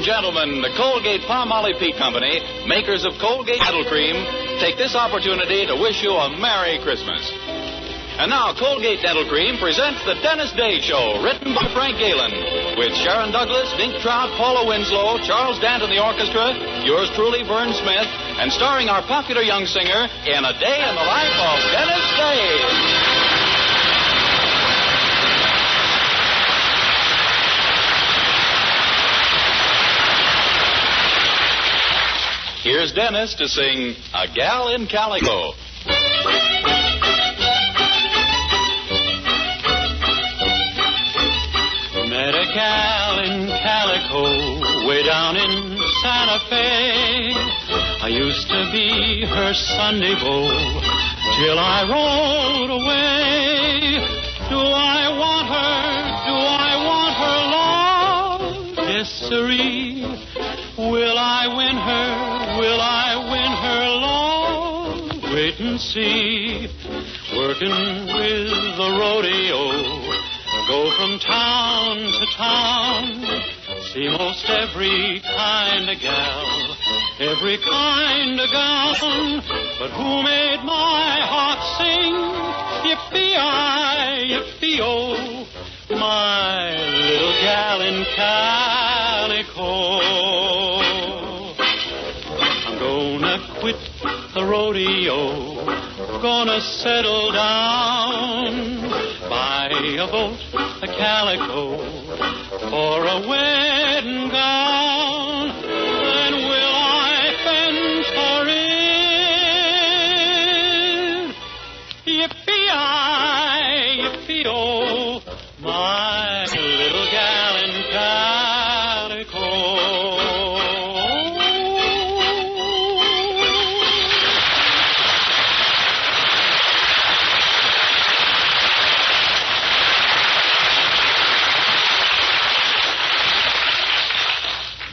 and gentlemen, the Colgate-Palmolive Peet Company, makers of Colgate Dental Cream, take this opportunity to wish you a Merry Christmas. And now, Colgate Dental Cream presents the Dennis Day Show, written by Frank Galen, with Sharon Douglas, Dink Trout, Paula Winslow, Charles Dant in the orchestra, yours truly, Vern Smith, and starring our popular young singer in A Day in the Life of Dennis Day. Here's Dennis to sing A Gal in Calico. Met a gal in Calico way down in Santa Fe. I used to be her Sunday beau till I rode away. Do I want her? Do I want her love? Yes, sirree. Will I win her? Will I win her love? Wait and see. Working with the rodeo, go from town to town, see most every kind of gal, every kind of gown. But who made my heart sing? Yippee-I, yippee-oh, my little gal in Calico. I'm gonna quit the rodeo, gonna settle down, buy a boat, a calico, for a wedding gown. Then will I fence her in? Yippee-I, yippee-oh, my little gal in Calico.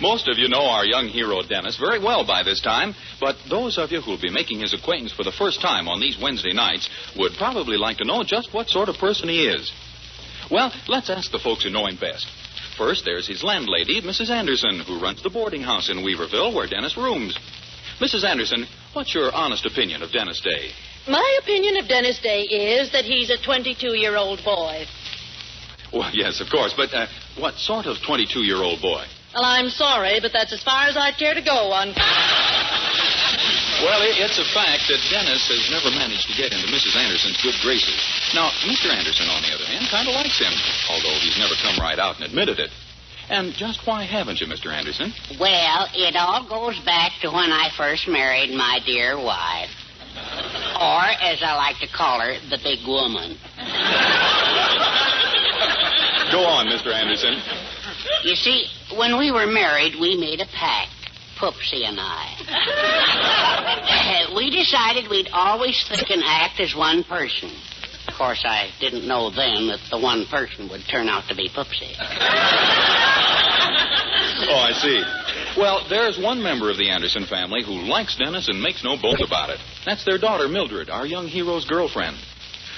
Most of you know our young hero, Dennis, very well by this time, but those of you who will be making his acquaintance for the first time on these Wednesday nights would probably like to know just what sort of person he is. Well, let's ask the folks who know him best. First, there's his landlady, Mrs. Anderson, who runs the boarding house in Weaverville where Dennis rooms. Mrs. Anderson, what's your honest opinion of Dennis Day? My opinion of Dennis Day is that he's a 22-year-old boy. Well, yes, of course, but what sort of 22-year-old boy? Well, I'm sorry, but that's as far as I'd care to go on. Well, it's a fact that Dennis has never managed to get into Mrs. Anderson's good graces. Now, Mr. Anderson, on the other hand, kind of likes him, although he's never come right out and admitted it. And just why haven't you, Mr. Anderson? Well, it all goes back to when I first married my dear wife. Or, as I like to call her, the big woman. Go on, Mr. Anderson. You see, when we were married, we made a pact, Poopsie and I. We decided we'd always think and act as one person. Of course, I didn't know then that the one person would turn out to be Poopsie. Oh, I see. Well, there's one member of the Anderson family who likes Dennis and makes no bones about it. That's their daughter, Mildred, our young hero's girlfriend.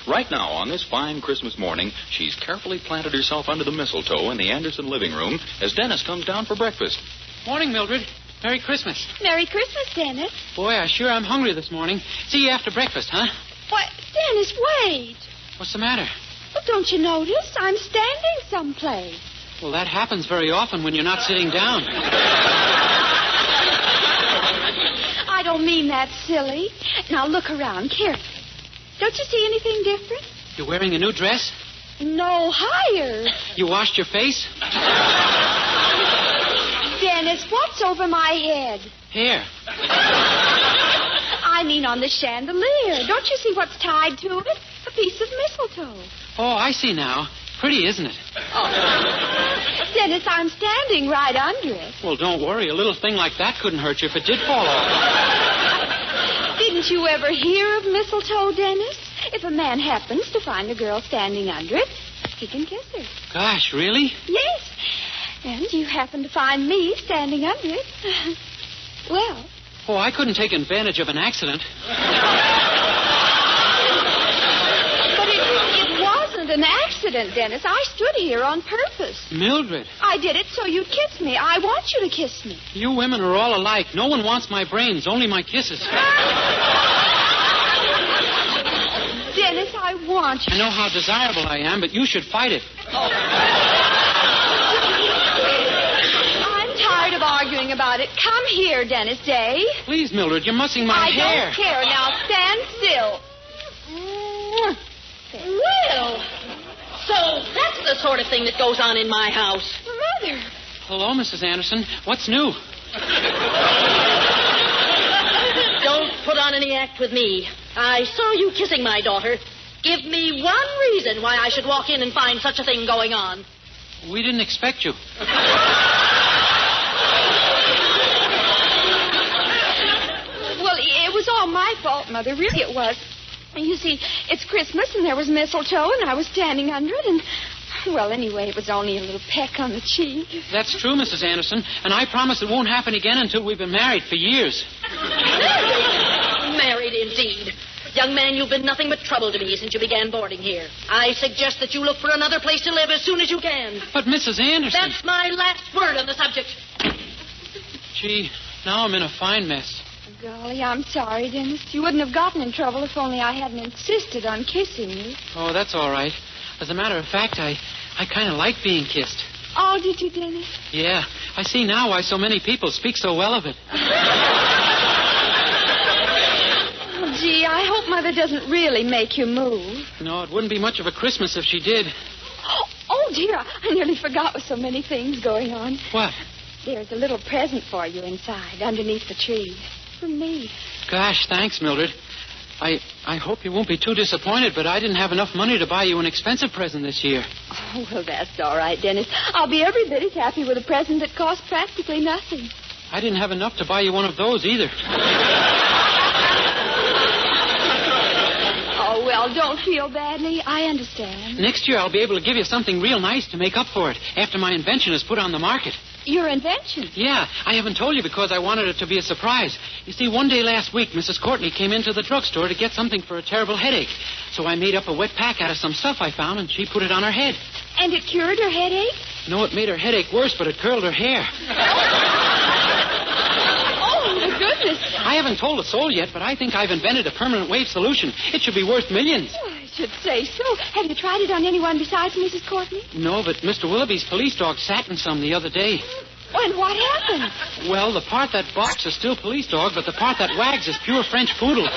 Right now, on this fine Christmas morning, she's carefully planted herself under the mistletoe in the Anderson living room as Dennis comes down for breakfast. Morning, Mildred. Merry Christmas. Merry Christmas, Dennis. Boy, I sure am hungry this morning. See you after breakfast, huh? Why, Dennis, wait. What's the matter? Well, don't you notice? I'm standing someplace. Well, that happens very often when you're not sitting down. I don't mean that silly. Now, look around carefully. Don't you see anything different? You're wearing a new dress? No, higher. You washed your face? Dennis, what's over my head? Here. I mean on the chandelier. Don't you see what's tied to it? A piece of mistletoe. Oh, I see now. Pretty, isn't it? Oh. Dennis, I'm standing right under it. Well, don't worry. A little thing like that couldn't hurt you if it did fall off. Didn't you ever hear of mistletoe, Dennis? If a man happens to find a girl standing under it, he can kiss her. Gosh, really? Yes. And you happen to find me standing under it. Well. Oh, I couldn't take advantage of an accident. But it wasn't an accident. accident, Dennis. I stood here on purpose. Mildred, I did it so you'd kiss me. I want you to kiss me. you women are all alike. No one wants my brains, only my kisses. Dennis, I want you. I know how desirable I am, but you should fight it. I'm tired of arguing about it. Come here, Dennis Day. Please, Mildred, you're mussing my hair. I don't care. Now stand still. Well, so that's the sort of thing that goes on in my house. Mother. Hello, Mrs. Anderson. What's new? Don't put on any act with me. I saw you kissing my daughter. Give me one reason why I should walk in and find such a thing going on. We didn't expect you. Well, it was all my fault, Mother. Really, it was. You see, it's Christmas, and there was mistletoe, and I was standing under it, and... Well, anyway, it was only a little peck on the cheek. That's true, Mrs. Anderson, and I promise it won't happen again until we've been married for years. Married, indeed. Young man, you've been nothing but trouble to me since you began boarding here. I suggest that you look for another place to live as soon as you can. But, Mrs. Anderson... That's my last word on the subject. Gee, now I'm in a fine mess. Golly, I'm sorry, Dennis. You wouldn't have gotten in trouble if only I hadn't insisted on kissing you. Oh, that's all right. As a matter of fact, I kind of like being kissed. Oh, did you, Dennis? Yeah, I see now why so many people speak so well of it. Oh, gee, I hope Mother doesn't really make you move. No, it wouldn't be much of a Christmas if she did. Oh, dear, I nearly forgot with so many things going on. What? There's a little present for you inside, underneath the tree. For me. Gosh, thanks, Mildred. I hope you won't be too disappointed, but I didn't have enough money to buy you an expensive present this year. Oh, well, that's all right, Dennis. I'll be every bit as happy with a present that costs practically nothing. I didn't have enough to buy you one of those either. Oh, well, don't feel badly. I understand. Next year I'll be able to give you something real nice to make up for it after my invention is put on the market. Your invention? Yeah, I haven't told you because I wanted it to be a surprise. You see, one day last week, Mrs. Courtney came into the drugstore to get something for a terrible headache. So I made up a wet pack out of some stuff I found, and she put it on her head. And it cured her headache? No, it made her headache worse, but it curled her hair. Oh, my goodness. I haven't told a soul yet, but I think I've invented a permanent wave solution. It should be worth millions. Oh, I should say so. Have you tried it on anyone besides Mrs. Courtney? No, but Mr. Willoughby's police dog sat in some the other day. And what happened? Well, the part that barks is still police dog, but the part that wags is pure French poodle.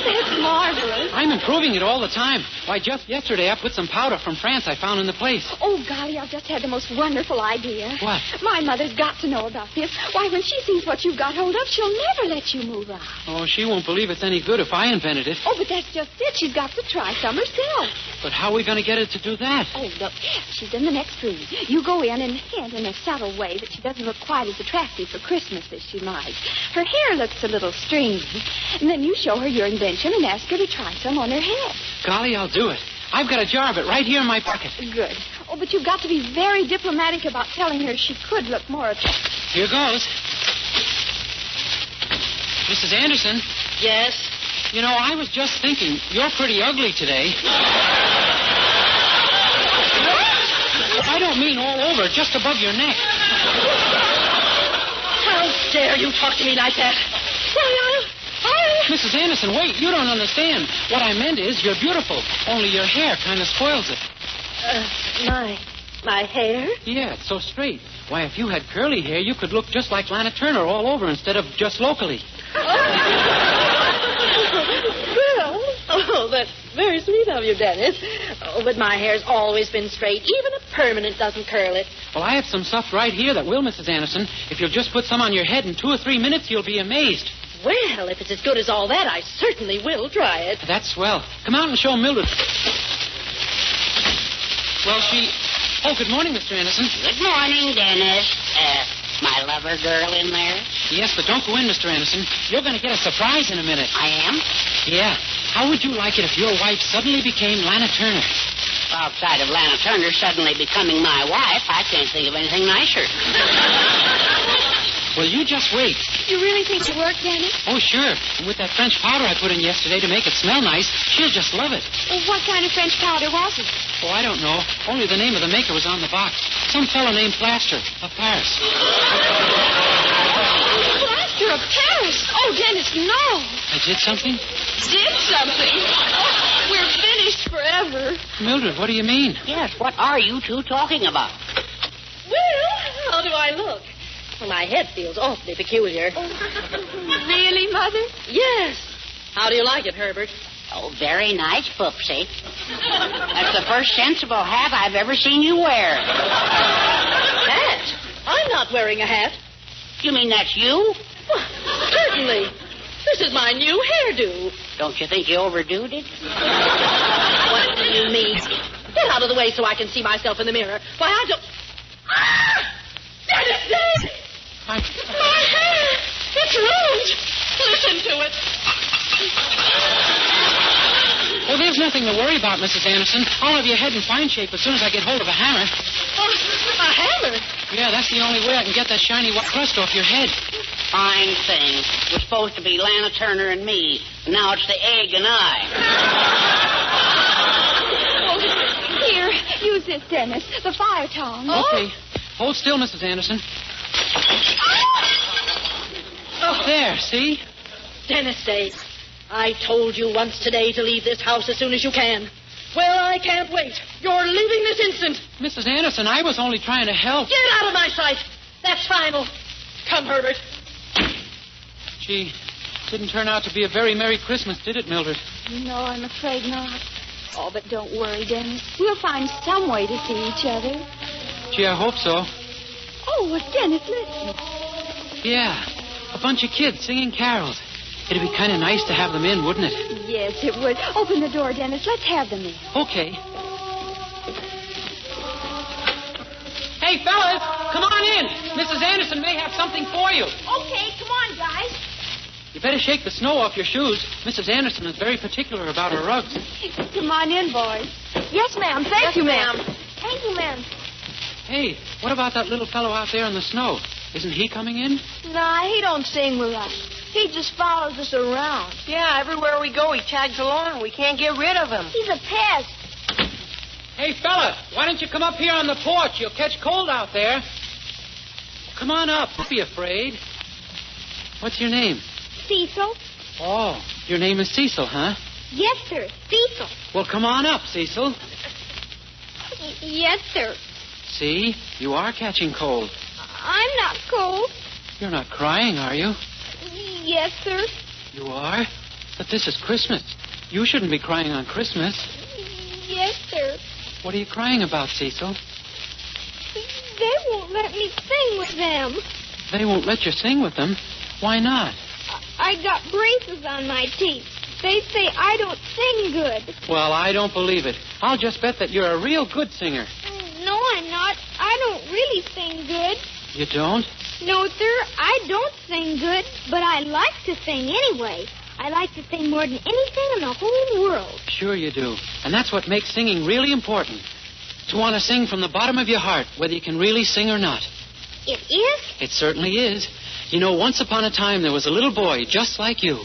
That's marvelous. I'm improving it all the time. Why, just yesterday I put some powder from France I found in the place. Oh, golly, I've just had the most wonderful idea. What? My mother's got to know about this. Why, when she sees what you've got hold of, she'll never let you move out. Oh, she won't believe it's any good if I invented it. Oh, but that's just it. She's got to try some herself. But how are we going to get her to do that? Oh, look, she's in the next room. You go in and hint in a subtle way that she doesn't look quite as attractive for Christmas as she might. Her hair looks a little stringy. And then you show her your invention and ask her to try some on her head. Golly, I'll do it. I've got a jar of it right here in my pocket. Good. Oh, but you've got to be very diplomatic about telling her she could look more attractive. Here goes. Mrs. Anderson. Yes? You know, I was just thinking, you're pretty ugly today. I don't mean all over, just above your neck. How dare you talk to me like that? Mrs. Anderson, wait, you don't understand. What I meant is you're beautiful, only your hair kind of spoils it. My hair? Yeah, it's so straight. Why, if you had curly hair, you could look just like Lana Turner all over instead of just locally. Oh, that's very sweet of you, Dennis. Oh, but my hair's always been straight. Even a permanent doesn't curl it. Well, I have some stuff right here that will, Mrs. Anderson. If you'll just put some on your head in 2 or 3 minutes, you'll be amazed. Well, if it's as good as all that, I certainly will try it. That's swell. Come out and show Mildred. Well, Oh, good morning, Mr. Anderson. Good morning, Dennis. My lover girl in there? Yes, but don't go in, Mr. Anderson. You're going to get a surprise in a minute. I am? Yeah. How would you like it if your wife suddenly became Lana Turner? Outside of Lana Turner suddenly becoming my wife, I can't think of anything nicer. Well, you just wait. You really think it'll work, Dennis? Oh, sure. And with that French powder I put in yesterday to make it smell nice, she'll just love it. Well, what kind of French powder was it? Oh, I don't know. Only the name of the maker was on the box. Some fellow named Plaster of Paris. Plaster of Paris? Oh, Dennis, no. I did something? Did something? Oh, we're finished forever. Mildred, what do you mean? Yes, what are you two talking about? Well, how do I look? Well, my head feels awfully peculiar. Really, Mother? Yes. How do you like it, Herbert? Oh, very nice, Poopsie. That's the first sensible hat I've ever seen you wear. Hat? I'm not wearing a hat. You mean that's you? Well, certainly. This is my new hairdo. Don't you think you overdoed it? What do you mean? Get out of the way so I can see myself in the mirror. Why, I don't... Ah! Dennis Day! My hair! It's ruined! Listen to it. Oh, there's nothing to worry about, Mrs. Anderson. I'll have your head in fine shape as soon as I get hold of a hammer. Oh, a hammer? Yeah, that's the only way I can get that shiny white crust off your head. Fine thing. It was supposed to be Lana Turner and me. Now it's the egg and I. Oh, here, use this, Dennis. The fire tongs. Okay. Hold still, Mrs. Anderson. Oh. There, see? Dennis Day, I told you once today to leave this house as soon as you can. Well, I can't wait. You're leaving this instant. Mrs. Anderson, I was only trying to help. Get out of my sight. That's final. Come, Herbert. Gee, didn't turn out to be a very Merry Christmas, did it, Mildred? No, I'm afraid not. Oh, but don't worry, Dennis. We'll find some way to see each other. Gee, I hope so. Oh, well, Dennis, listen. Yeah, a bunch of kids singing carols. It'd be kind of nice to have them in, wouldn't it? Yes, it would. Open the door, Dennis. Let's have them in. Okay. Hey, fellas, come on in. Mrs. Anderson may have something for you. Okay, come on, guys. You better shake the snow off your shoes. Mrs. Anderson is very particular about her rugs. Come on in, boys. Yes, ma'am. Thank you, ma'am. Thank you, ma'am. Hey, what about that little fellow out there in the snow? Isn't he coming in? Nah, he don't sing with us. He just follows us around. Yeah, everywhere we go, he tags along. We can't get rid of him. He's a pest. Hey, fella, why don't you come up here on the porch? You'll catch cold out there. Come on up. Don't be afraid. What's your name? Cecil? Oh, your name is Cecil, huh? Yes, sir. Cecil. Well, come on up, Cecil. Yes, sir. See, you are catching cold. I'm not cold. You're not crying, are you? Yes, sir. You are? But this is Christmas. You shouldn't be crying on Christmas. Yes, sir. What are you crying about, Cecil? They won't let me sing with them. They won't let you sing with them? Why not? I got braces on my teeth. They say I don't sing good. Well, I don't believe it. I'll just bet that you're a real good singer. No, I'm not. I don't really sing good. You don't? No, sir, I don't sing good, but I like to sing anyway. I like to sing more than anything in the whole world. Sure you do. And that's what makes singing really important. To want to sing from the bottom of your heart, whether you can really sing or not. It is? It certainly is. You know, once upon a time, there was a little boy just like you.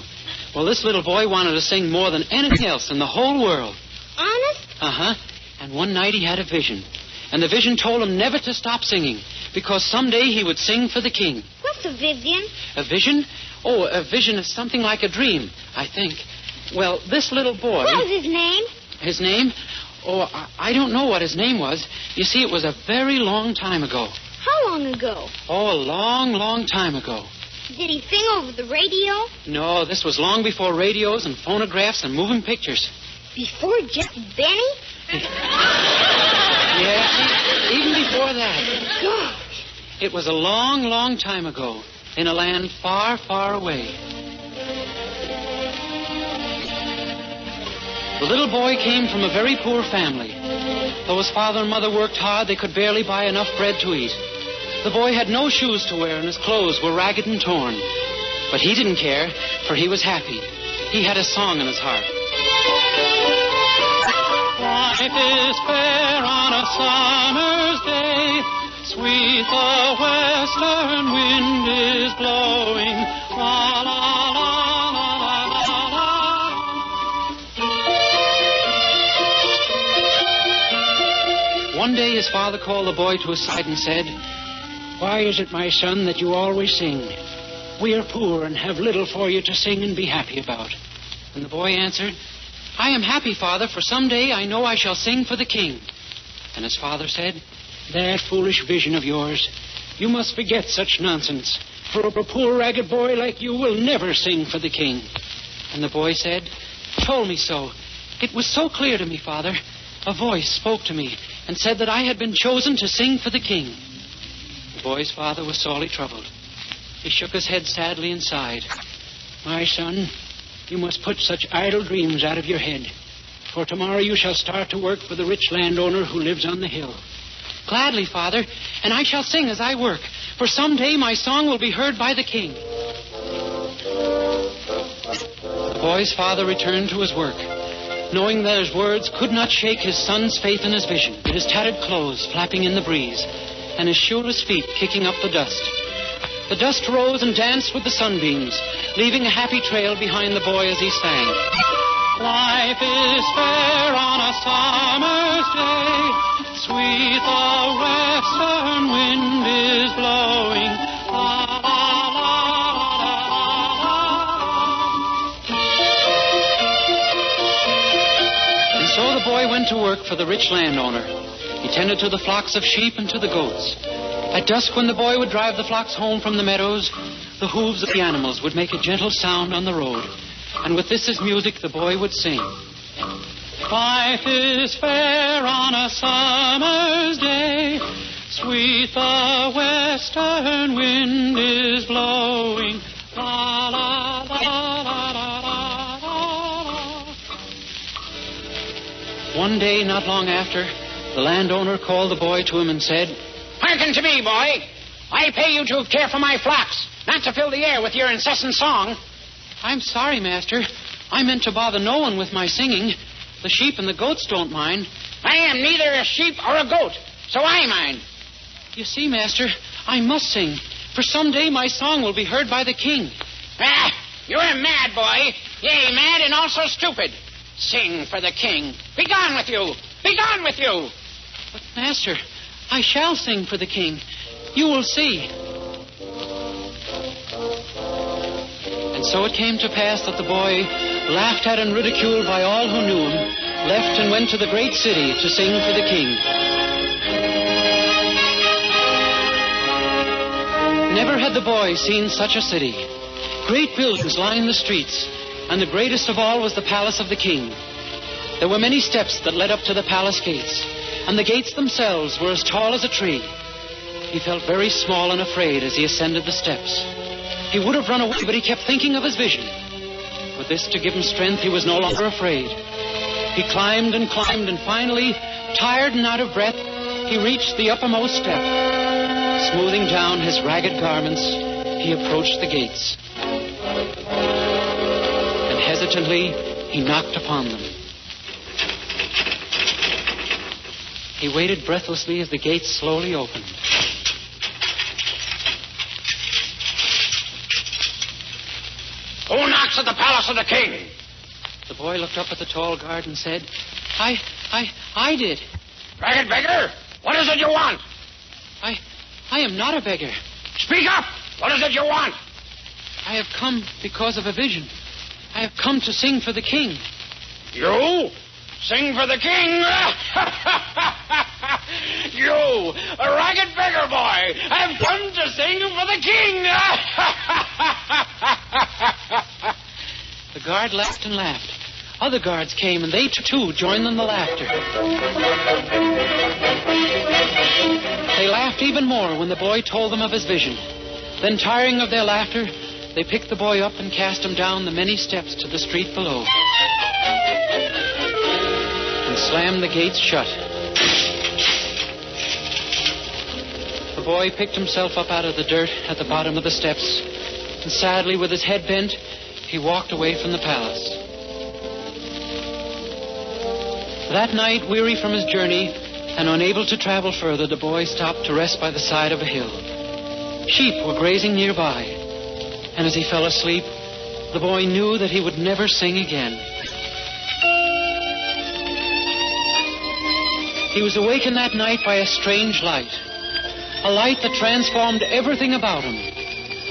Well, this little boy wanted to sing more than anything else in the whole world. Honest? Uh-huh. And one night he had a vision. And the vision told him never to stop singing, because someday he would sing for the king. What's a vision? A vision? Oh, a vision is something like a dream, I think. Well, this little boy... What was his name? His name? Oh, I don't know what his name was. You see, it was a very long time ago. How long ago? Oh, a long, long time ago. Did he sing over the radio? No, this was long before radios and phonographs and moving pictures. Before Jack Benny? Yeah, even before that. Gosh. It was a long, long time ago, in a land far, far away. The little boy came from a very poor family. Though his father and mother worked hard, they could barely buy enough bread to eat. The boy had no shoes to wear, and his clothes were ragged and torn. But he didn't care, for he was happy. He had a song in his heart. Life is fair on a summer's day. Sweet the western wind is blowing. La, la, la, la, la, la, la. One day his father called the boy to his side and said, "Why is it, my son, that you always sing? We are poor and have little for you to sing and be happy about." And the boy answered, "I am happy, Father, for someday I know I shall sing for the king." And his father said, "That foolish vision of yours. You must forget such nonsense. For a poor ragged boy like you will never sing for the king." And the boy said, "Told me so. It was so clear to me, Father. A voice spoke to me and said that I had been chosen to sing for the king." The boy's father was sorely troubled. He shook his head sadly and sighed. "My son, you must put such idle dreams out of your head. For tomorrow you shall start to work for the rich landowner who lives on the hill." "Gladly, Father, and I shall sing as I work, for someday my song will be heard by the king." The boy's father returned to his work, knowing that his words could not shake his son's faith in his vision, his tattered clothes flapping in the breeze, and his shoeless feet kicking up the dust. The dust rose and danced with the sunbeams, leaving a happy trail behind the boy as he sang. "Life is fair on a summer's day. Sweet the western wind is blowing. La, la, la, la, la, la." And so the boy went to work for the rich landowner. He tended to the flocks of sheep and to the goats. At dusk, when the boy would drive the flocks home from the meadows, the hooves of the animals would make a gentle sound on the road. And with this as music, the boy would sing. "Life is fair on a summer's day. Sweet the western wind is blowing. La, la, la, la, la, la, la." One day, not long after, the landowner called the boy to him and said, "Hearken to me, boy. I pay you to care for my flocks, not to fill the air with your incessant song." "I'm sorry, master. I meant to bother no one with my singing. The sheep and the goats don't mind." "I am neither a sheep or a goat, so I mind." "You see, master, I must sing, for someday my song will be heard by the king." "Ah, you are mad, boy. Yea, mad and also stupid. Sing for the king. Be gone with you. Be gone with you." "But, master, I shall sing for the king. You will see." And so it came to pass that the boy, laughed at and ridiculed by all who knew him, left and went to the great city to sing for the king. Never had the boy seen such a city. Great buildings lined the streets, and the greatest of all was the palace of the king. There were many steps that led up to the palace gates, and the gates themselves were as tall as a tree. He felt very small and afraid as he ascended the steps. He would have run away, but he kept thinking of his vision. With this to give him strength, he was no longer afraid. He climbed and climbed, and finally, tired and out of breath, he reached the uppermost step. Smoothing down his ragged garments, he approached the gates. And hesitantly, he knocked upon them. He waited breathlessly as the gates slowly opened. "Who knocks at the palace of the king?" The boy looked up at the tall guard and said, I did. "Ragged beggar, what is it you want?" I am not a beggar. "Speak up! What is it you want?" I have come because of a vision. I have come to sing for the king." "You? Sing for the king?" "You, a ragged beggar boy, have come to sing for the king." The guard laughed and laughed. Other guards came, and they too joined in the laughter. They laughed even more when the boy told them of his vision. Then, tiring of their laughter, they picked the boy up and cast him down the many steps to the street below, and slammed the gates shut. The boy picked himself up out of the dirt at the bottom of the steps, and sadly, with his head bent, he walked away from the palace. That night, weary from his journey, and unable to travel further, the boy stopped to rest by the side of a hill. Sheep were grazing nearby, and as he fell asleep, the boy knew that he would never sing again. He was awakened that night by a strange light, a light that transformed everything about him,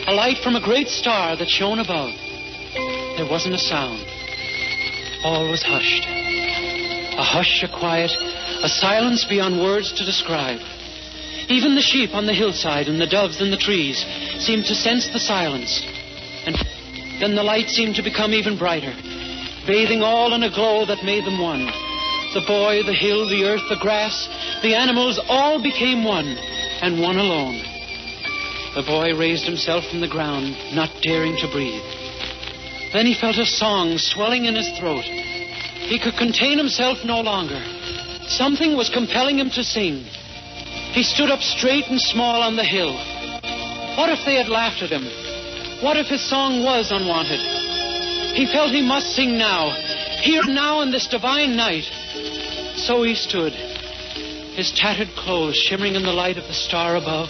a light from a great star that shone above. There wasn't a sound. All was hushed. A hush, a quiet, a silence beyond words to describe. Even the sheep on the hillside and the doves in the trees seemed to sense the silence. And then the light seemed to become even brighter, bathing all in a glow that made them one. The boy, the hill, the earth, the grass, the animals all became one, and one alone. The boy raised himself from the ground, not daring to breathe. Then he felt a song swelling in his throat. He could contain himself no longer. Something was compelling him to sing. He stood up straight and small on the hill. What if they had laughed at him? What if his song was unwanted? He felt he must sing now, here now in this divine night. So he stood. His tattered clothes, shimmering in the light of the star above,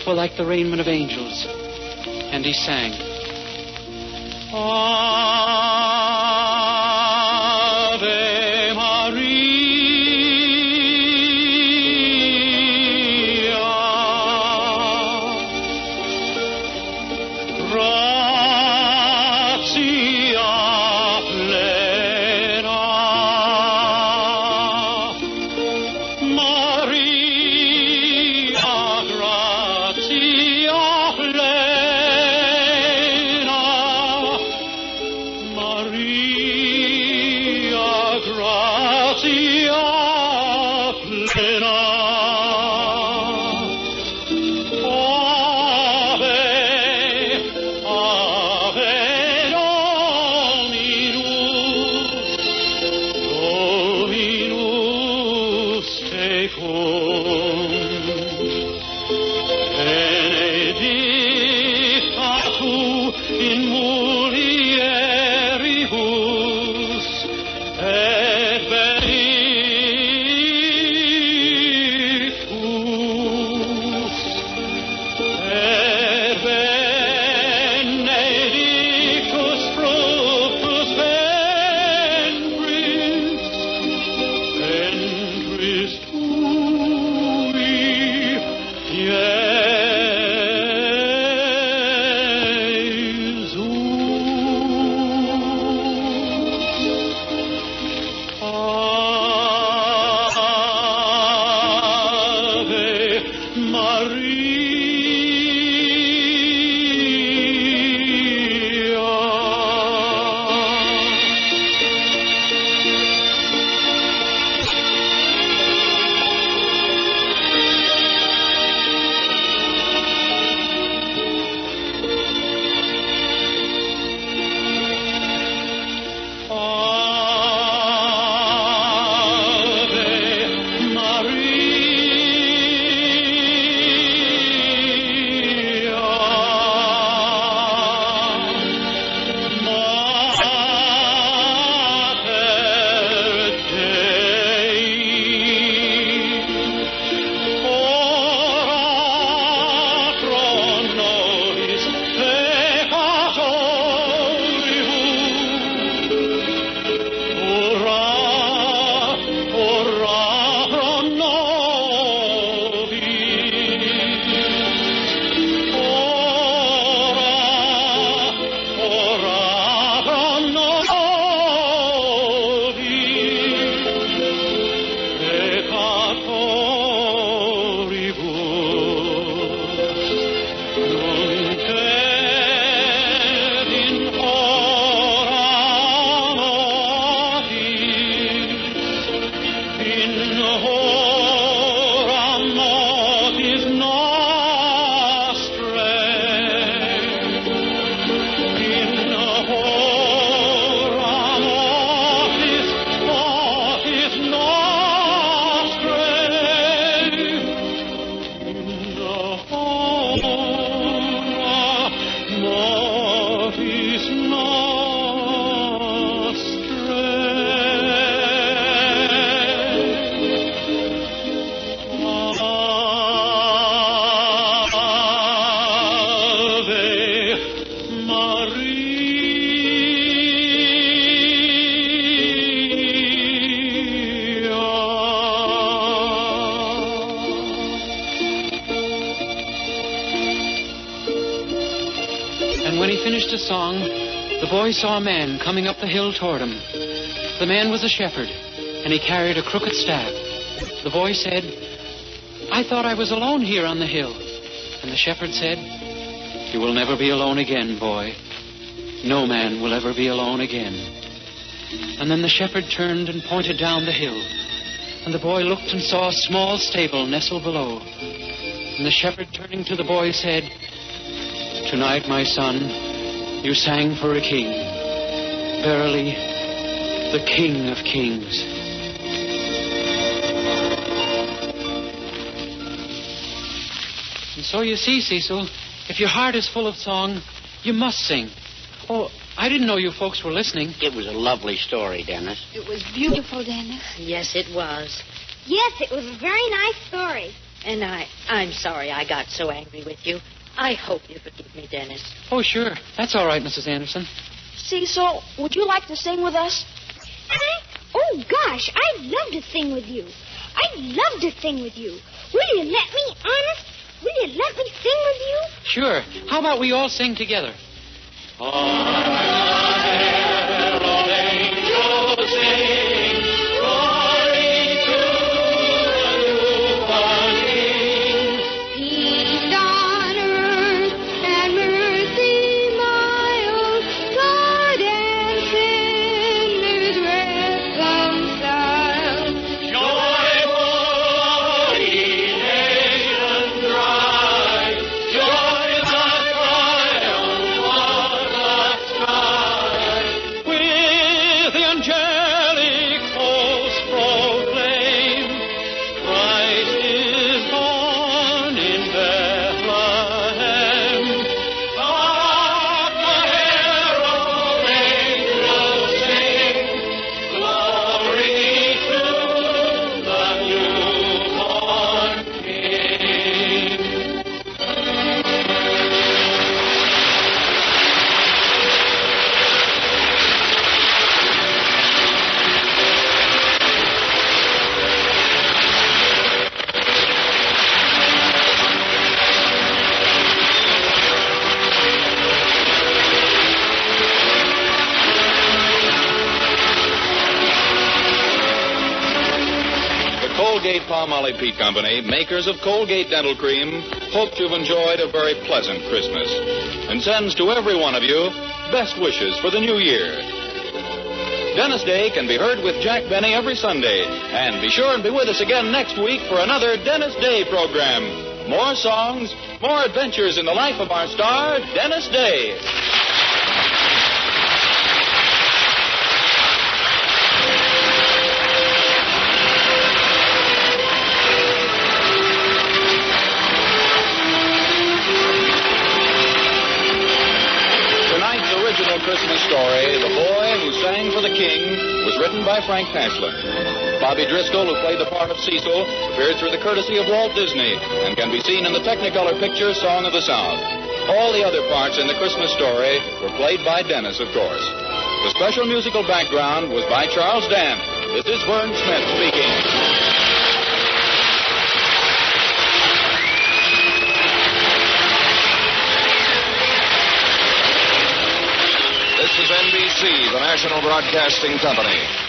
were like the raiment of angels. And he sang. Ave Maria, gratia plena, Maria, gratia plena, song, the boy saw a man coming up the hill toward him. The man was a shepherd, and he carried a crooked staff. The boy said, "I thought I was alone here on the hill." And the shepherd said, "You will never be alone again, boy. No man will ever be alone again." And then the shepherd turned and pointed down the hill. And the boy looked and saw a small stable nestled below. And the shepherd, turning to the boy, said, "Tonight, my son, you sang for a king. Verily, the King of Kings." And so you see, Cecil, if your heart is full of song, you must sing. Oh, I didn't know you folks were listening. It was a lovely story, Dennis. It was beautiful, Dennis. Yes, it was. Yes, it was a very nice story. And I'm sorry I got so angry with you. I hope you forgive me, Dennis. Oh, sure. That's all right, Mrs. Anderson. Cecil, would you like to sing with us? Oh, gosh, I'd love to sing with you. I'd love to sing with you. Will you let me, honest? Will you let me sing with you? Sure. How about we all sing together? Colgate-Palmolive Peet Company, makers of Colgate Dental Cream, hope you've enjoyed a very pleasant Christmas and sends to every one of you best wishes for the new year. Dennis Day can be heard with Jack Benny every Sunday. And be sure and be with us again next week for another Dennis Day program. More songs, more adventures in the life of our star, Dennis Day. Christmas story, The Boy Who Sang for the King, was written by Frank Pashlin. Bobby Driscoll, who played the part of Cecil, appeared through the courtesy of Walt Disney and can be seen in the Technicolor picture Song of the South. All the other parts in the Christmas story were played by Dennis, of course. The special musical background was by Charles Dant. This is Vern Smith speaking. This is NBC, the National Broadcasting Company.